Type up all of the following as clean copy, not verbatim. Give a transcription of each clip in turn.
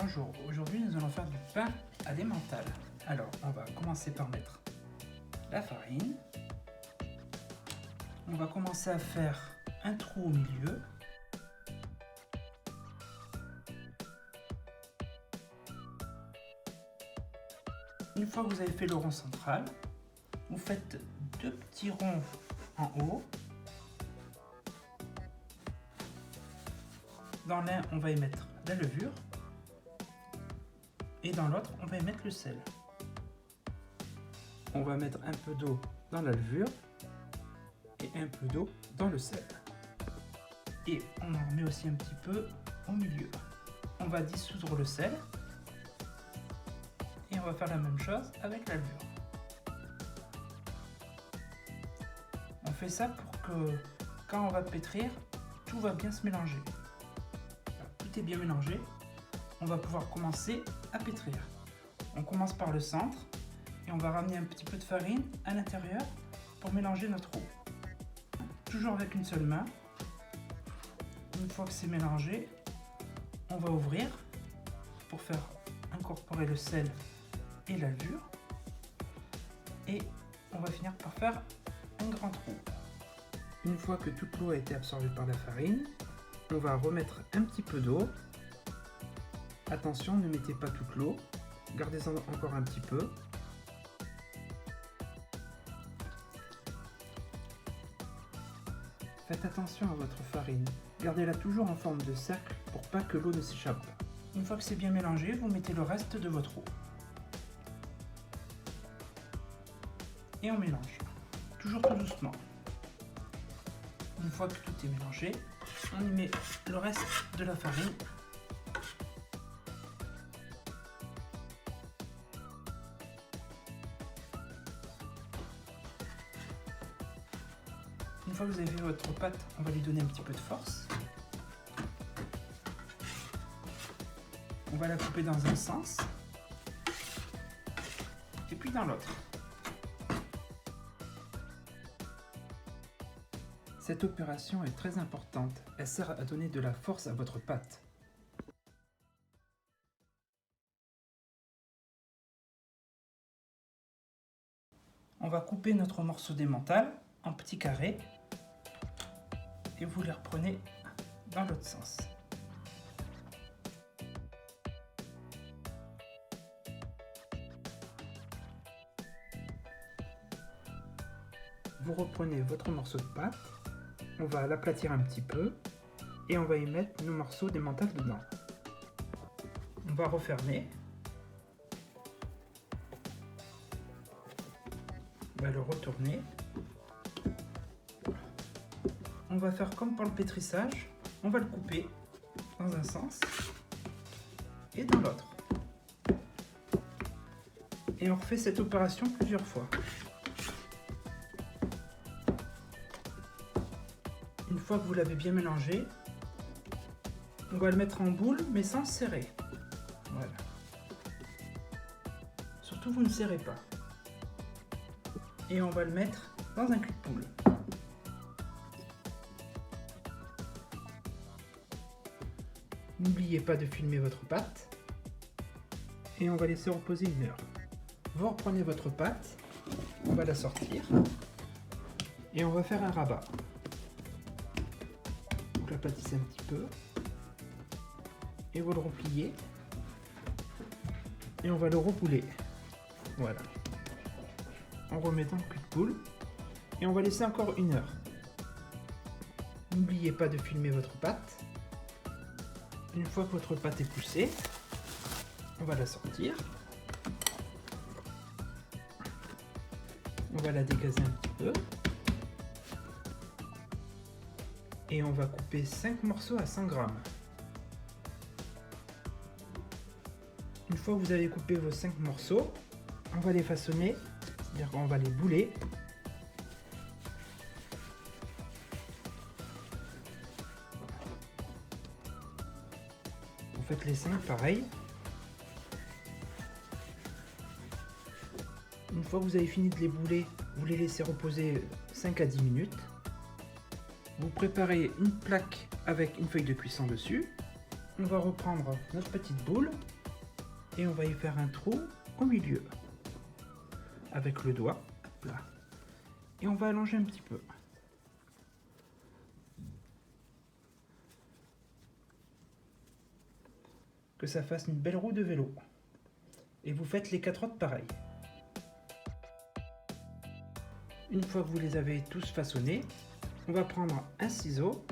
Bonjour, aujourd'hui nous allons faire du pain à l'emmental. Alors on va commencer par mettre la farine. On va commencer à faire un trou au milieu. Une fois que vous avez fait le rond central, vous faites deux petits ronds en haut. Dans l'un, on va y mettre la levure et dans l'autre, on va y mettre le sel. On va mettre un peu d'eau dans la levure et un peu d'eau dans le sel. Et on en remet aussi un petit peu au milieu. On va dissoudre le sel et on va faire la même chose avec la levure. On fait ça pour que quand on va pétrir, tout va bien se mélanger. Tout est bien mélangé, on va pouvoir commencer à pétrir. On commence par le centre et on va ramener un petit peu de farine à l'intérieur pour mélanger notre eau. Toujours avec une seule main. Une fois que c'est mélangé, on va ouvrir pour faire incorporer le sel et la levure. Et on va finir par faire un grand trou. Une fois que toute l'eau a été absorbée par la farine, on va remettre un petit peu d'eau. Attention, ne mettez pas toute l'eau, gardez-en encore un petit peu. Faites attention à votre farine, gardez-la toujours en forme de cercle pour pas que l'eau ne s'échappe. Une fois que c'est bien mélangé, vous mettez le reste de votre eau. Et on mélange, toujours tout doucement. Une fois que tout est mélangé, on y met le reste de la farine. Une fois que vous avez fait votre pâte, on va lui donner un petit peu de force. On va la couper dans un sens et puis dans l'autre. Cette opération est très importante, elle sert à donner de la force à votre pâte. On va couper notre morceau d'emmental en petits carrés et vous les reprenez dans l'autre sens. Vous reprenez votre morceau de pâte, on va l'aplatir un petit peu et on va y mettre nos morceaux d'emmental dedans. On va refermer. On va le retourner. On va faire comme pour le pétrissage, on va le couper dans un sens et dans l'autre. Et on refait cette opération plusieurs fois. Une fois que vous l'avez bien mélangé, on va le mettre en boule mais sans serrer. Voilà. Surtout vous ne serrez pas. Et on va le mettre dans un cul de poule. N'oubliez pas de filmer votre pâte et on va laisser reposer 1 heure. Vous reprenez votre pâte, on va la sortir et on va faire un rabat. Donc l'aplatissez un petit peu et vous le repliez et on va le rebouler. Voilà. On remet dans le cul de poule et on va laisser encore 1 heure. N'oubliez pas de filmer votre pâte. Une fois que votre pâte est poussée, on va la sortir. On va la dégazer un petit peu. Et on va couper 5 morceaux à 100 grammes. Une fois que vous avez coupé vos 5 morceaux, on va les façonner, c'est-à-dire qu'on va les bouler. Vous faites les 5 pareil. Une fois que vous avez fini de les bouler, vous les laissez reposer 5 à 10 minutes. Vous préparez une plaque avec une feuille de cuisson dessus. On va reprendre notre petite boule et on va y faire un trou au milieu avec le doigt. Là. Et on va allonger un petit peu. Que ça fasse une belle roue de vélo. Et vous faites les 4 autres pareil. Une fois que vous les avez tous façonnés, on va prendre un ciseau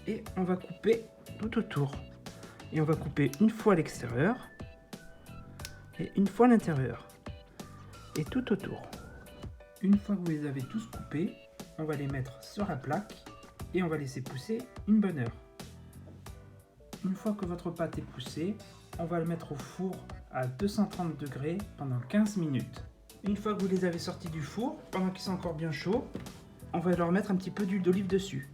et on va couper tout autour. Et on va couper une fois à l'extérieur et une fois à l'intérieur. Et tout autour. Une fois que vous les avez tous coupés, on va les mettre sur la plaque et on va laisser pousser une bonne heure. Une fois que votre pâte est poussée, on va le mettre au four à 230 degrés pendant 15 minutes. Une fois que vous les avez sortis du four, pendant qu'ils sont encore bien chauds, on va leur mettre un petit peu d'huile d'olive dessus.